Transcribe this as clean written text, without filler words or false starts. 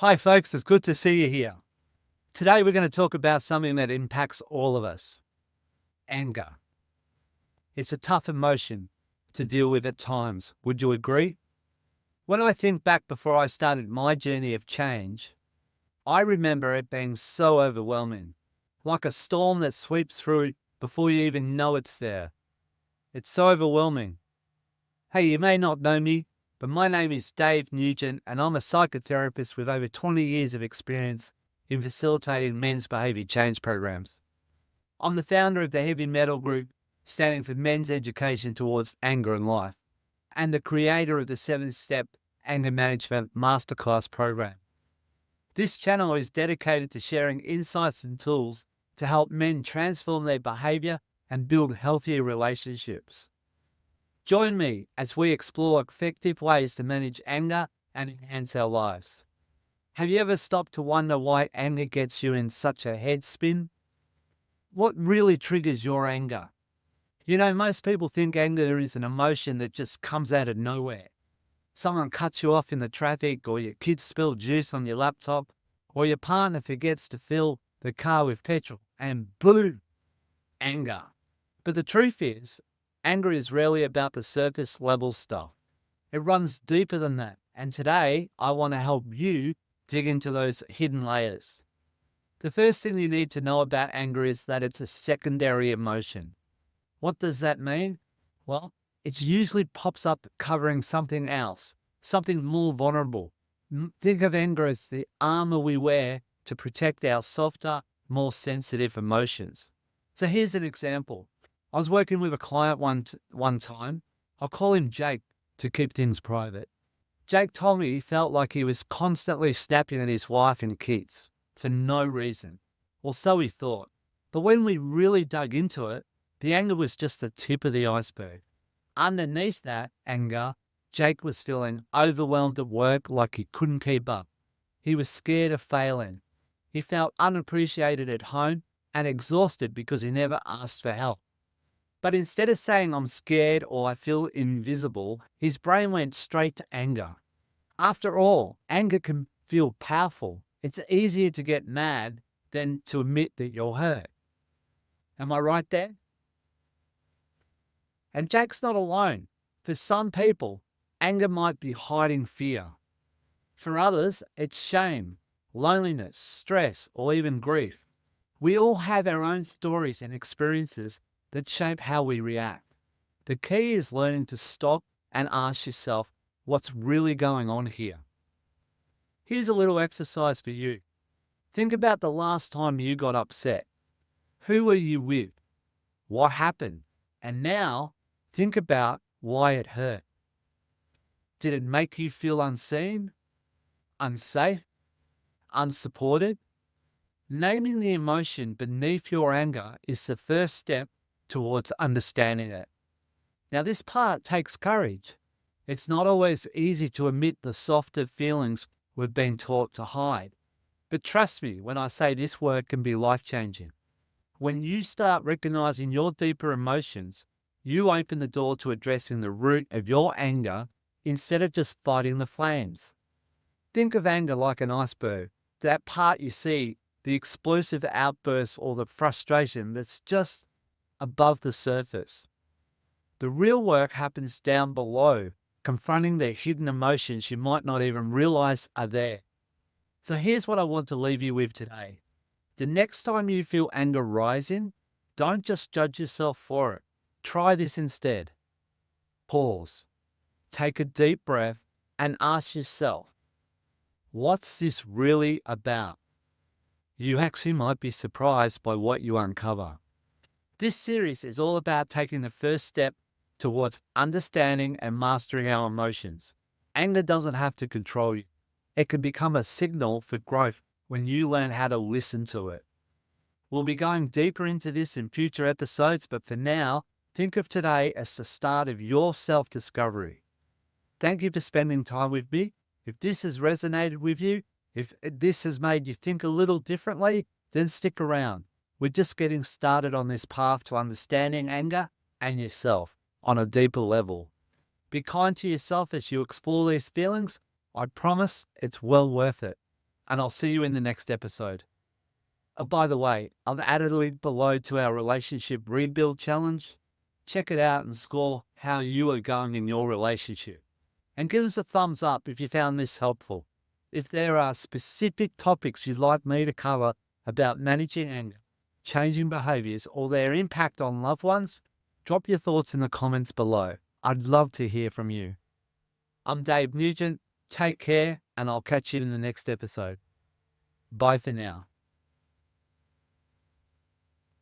Hi, folks. It's good to see you here. Today, we're going to talk about something that impacts all of us: anger. It's a tough emotion to deal with at times. Would you agree? When I think back before I started my journey of change, I remember it being so overwhelming, like a storm that sweeps through before you even know it's there. It's so overwhelming. Hey, you may not know me, but my name is Dave Nugent, and I'm a psychotherapist with over 20 years of experience in facilitating men's behaviour change programs. I'm the founder of the Heavy M.E.T.A.L Group, standing for Men's Education Towards Anger in Life, and the creator of the 7-Step Anger Management Masterclass program. This channel is dedicated to sharing insights and tools to help men transform their behaviour and build healthier relationships. Join me as we explore effective ways to manage anger and enhance our lives. Have you ever stopped to wonder why anger gets you in such a head spin? What really triggers your anger? You know, most people think anger is an emotion that just comes out of nowhere. Someone cuts you off in the traffic, or your kids spill juice on your laptop, or your partner forgets to fill the car with petrol, and boom, anger. But the truth is, anger is rarely about the surface level stuff. It runs deeper than that. And today, I want to help you dig into those hidden layers. The first thing you need to know about anger is that it's a secondary emotion. What does that mean? Well, it usually pops up covering something else, something more vulnerable. Think of anger as the armor we wear to protect our softer, more sensitive emotions. So here's an example. I was working with a client one time. I'll call him Jake to keep things private. Jake told me he felt like he was constantly snapping at his wife and kids for no reason. Or so he thought. But when we really dug into it, the anger was just the tip of the iceberg. Underneath that anger, Jake was feeling overwhelmed at work, like he couldn't keep up. He was scared of failing. He felt unappreciated at home and exhausted because he never asked for help. But instead of saying, "I'm scared" or "I feel invisible," his brain went straight to anger. After all, anger can feel powerful. It's easier to get mad than to admit that you're hurt. Am I right there? And Jack's not alone. For some people, anger might be hiding fear. For others, it's shame, loneliness, stress, or even grief. We all have our own stories and experiences that shape how we react. The key is learning to stop and ask yourself, what's really going on here? Here's a little exercise for you. Think about the last time you got upset. Who were you with? What happened? And now, think about why it hurt. Did it make you feel unseen, unsafe, unsupported? Naming the emotion beneath your anger is the first step towards understanding it. Now, this part takes courage. It's not always easy to admit the softer feelings we've been taught to hide. But trust me when I say this work can be life-changing. When you start recognizing your deeper emotions, you open the door to addressing the root of your anger instead of just fighting the flames. Think of anger like an iceberg, that part you see, the explosive outburst or the frustration that's just above the surface. The real work happens down below, confronting the hidden emotions you might not even realize are there. So here's what I want to leave you with today. The next time you feel anger rising, don't just judge yourself for it. Try this instead. Pause, take a deep breath, and ask yourself, what's this really about? You actually might be surprised by what you uncover. This series is all about taking the first step towards understanding and mastering our emotions. Anger doesn't have to control you. It can become a signal for growth when you learn how to listen to it. We'll be going deeper into this in future episodes, but for now, think of today as the start of your self-discovery. Thank you for spending time with me. If this has resonated with you, if this has made you think a little differently, then stick around. We're just getting started on this path to understanding anger and yourself on a deeper level. Be kind to yourself as you explore these feelings. I promise it's well worth it. and I'll see you in the next episode. Oh, by the way, I've added a link below to our relationship rebuild challenge. Check it out and score how you are going in your relationship. And give us a thumbs up if you found this helpful. If there are specific topics you'd like me to cover about managing anger, changing behaviors, or their impact on loved ones, drop your thoughts in the comments below. I'd love to hear from you. I'm Dave Nugent. Take care, and I'll catch you in the next episode. Bye for now.